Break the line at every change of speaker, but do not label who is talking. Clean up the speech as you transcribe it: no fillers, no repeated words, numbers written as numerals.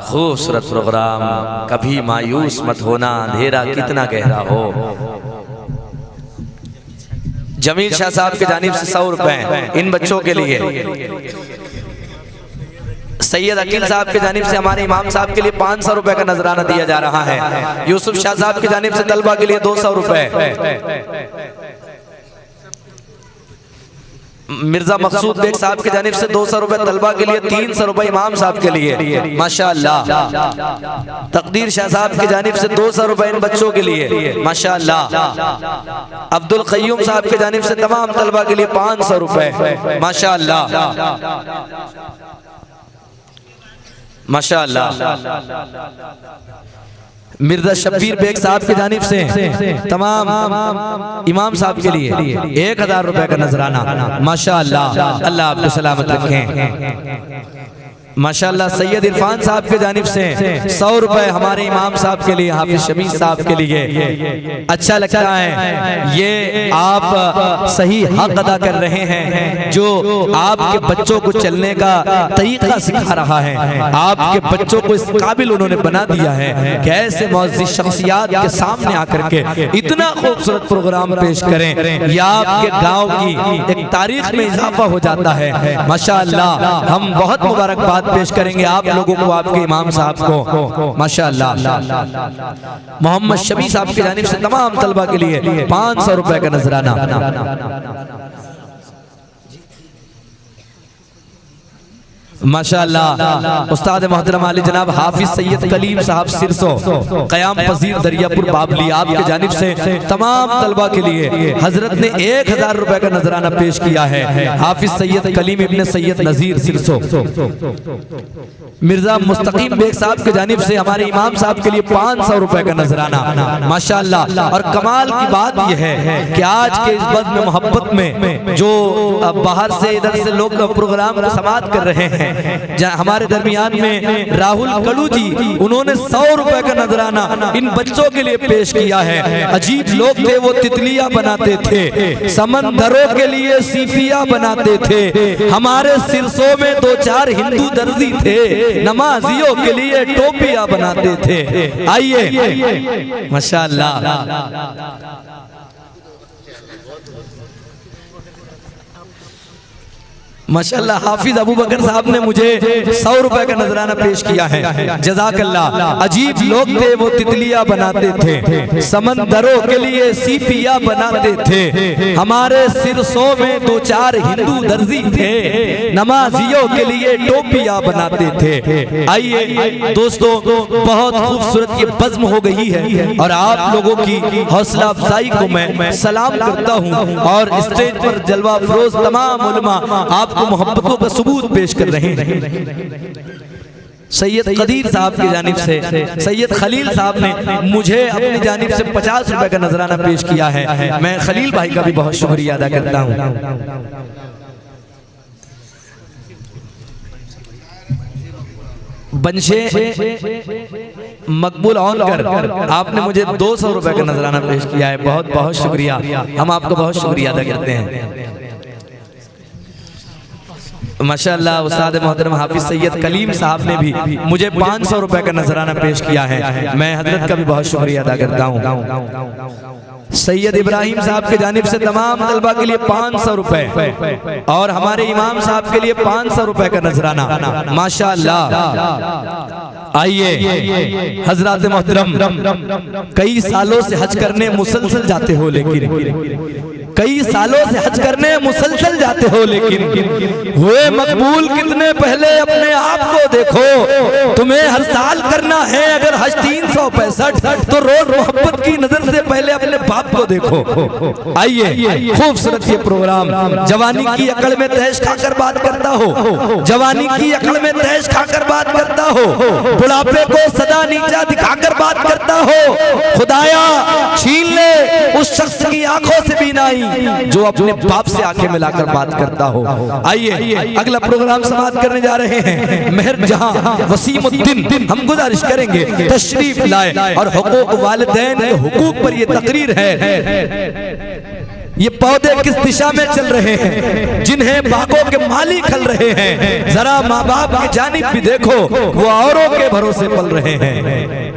खूबसूरत प्रोग्राम। कभी मायूस मत होना, अंधेरा कितना गहरा हो। जमील शाह साहब की जानिब से 100 रुपए इन बच्चों के लिए। सैयद अकील साहब की जानिब से हमारे इमाम साहब के लिए 500 रुपए का नजराना दिया जा रहा है। यूसुफ शाह साहब की जानिब से तलबा के लिए 200 रुपए। मिर्जा मकसूद बेग साहब की जानिब से 200 रुपए तलबा के लिए, 300 रुपए इमाम साहब के लिए माशाअल्लाह। तकदीर शाह साहब की जानिब से 200 रुपए इन बच्चों के लिए माशाअल्लाह। अब्दुल कय्यूम साहब की जानिब से तमाम तलबा के लिए 500 रुपए माशाअल्लाह माशाअल्लाह। मिर्जा शब्बीर बेग साहब की जानिब से तमाम इमाम साहब के लिए 1000 रुपए का नजराना माशाअल्लाह। अल्लाह आपको सलामत रखें माशाअल्लाह। सैयद इरफान साहब के जानिब से 100 रुपए हमारे इमाम साहब के लिए, हाफिज शमीर साहब के लिए। अच्छा लगता है ये आप सही हक अदा कर रहे हैं, जो आपके बच्चों को चलने का तरीका सिखा रहा है। आपके बच्चों को इस काबिल उन्होंने बना दिया है कि ऐसे मौजूद शख्सियात के सामने आकर के इतना खूबसूरत प्रोग्राम पेश करें, या आपके गाँव की एक तारीख में इजाफा हो जाता है माशाअल्लाह। हम बहुत मुबारकबाद पेश करेंगे आप लोगों को, आपके इमाम साहब को माशाअल्लाह। मोहम्मद शबी साहब की जानिब से तमाम तलबा के लिए 500 रुपए का नजराना माशाअल्लाह। उस्ताद मोहतरम आली जनाब हाफिज सैयद कलीम साहब सिरसो क़याम पजीर दरियापुर बाबली आपके जानिब से तमाम तलबा के लिए हजरत ने 1000 रुपए का नजराना पेश किया है। हाफिज सैयद कलीम इब्ने सैयद नजीर सिरसो। मिर्जा मुस्तकीम बेग साहब के जानिब से हमारे इमाम साहब के लिए 500 रुपए का नजराना माशाअल्लाह। और कमाल की बात यह है कि आज के इस बज़्म में मोहब्बत में जो बाहर से इधर से लोग प्रोग्राम को समाप्त कर रहे हैं, हमारे दरमियान में राहुल कड़ू जी, उन्होंने 100 रुपए का नजराना इन बच्चों के लिए पेश किया है। अजीब लोग थे, वो तितलियां बनाते थे, समंदरों के लिए सीफिया बनाते थे। हमारे सिरसों में 2-4 हिंदू दर्जी थे, नमाजियों के लिए टोपियां बनाते थे। आइए माशाअल्लाह। माशाअल्लाह हाफिज अबू बकर साहब ने मुझे 100 रुपए का नजराना पेश किया है, जज़ाकल्लाह। अजीब लोग थे, वो तितलियां बनाते थे, समंदरों के लिए सीफिया बनाते थे। हमारे सिरसों में 2-4 हिंदू दर्जी थे, नमाजियों के लिए टोपियां बनाते थे। आइए दोस्तों, बहुत खूबसूरत ये बज़्म हो गई है और आप लोगों की हौसला अफजाई को मैं सलाम करता हूँ। और स्टेज पर जलवा फरोज तमाम उलमा आपको मोहब्बतों का सबूत पेश कर रहे हैं। सैयद कदीर साहब की जानिब से सैयद खलील साहब ने मुझे अपनी जानिब से 50 रुपए का नजराना पेश किया है। मैं खलील भाई का भी बहुत शुक्रिया अदा करता हूँ। बंशे मकबूल ऑनकर आपने मुझे 200 रुपए का नजराना पेश किया है, बहुत बहुत शुक्रिया। हम आपको बहुत शुक्रिया अदा करते हैं माशाअल्लाह। उस्ताद मोहतरम हाफिज सैयद कलीम साहब ने भी मुझे 500 रुपए का नजराना पेश किया है, मैं हजरत का भी बहुत शुक्रिया अदा करता हूँ। सैयद इब्राहिम साहब के जानिब से तमाम तलबा के लिए 500 रुपए और हमारे इमाम साहब के लिए 500 रुपए का नजराना माशाअल्लाह। आइए हजरत मोहतरम, कई सालों से हज करने मुसलसल जाते हो, लेकिन कई सालों से हज करने मुसलसल जाते हो, लेकिन हुए मकबूल कितने पहले अपने आप को देखो। तुम्हें हर साल करना है अगर हज 365, तो रोज मोहब्बत की नजर से पहले अपने बाप को देखो। आइए खूबसूरत ये प्रोग्राम जवानी की अकड़ में तैश खाकर बात करता हो, जवानी की अकड़ में तैश खाकर बात करता हो, बुढ़ापे को सदा नीचा दिखाकर बात करता हो। खुदाया छीन ले उस शख्स की आंखों से बीनाई जो अपने बाप से आंखें मिलाकर बात करता हो। आइए अगला प्रोग्राम समाप्त करने जा रहे हैं। मेहर जहां वसीमुद्दीन हम गुजारिश करेंगे तशरीफ लाए और हुकूक वालिदैन के हुकूक पर ये तकरीर है। ये पौधे किस दिशा में चल रहे हैं, जिन्हें बागों के माली खल रहे हैं, जरा माँ बाप की जानिब भी देखो, वो औरों के भरोसे पल रहे हैं।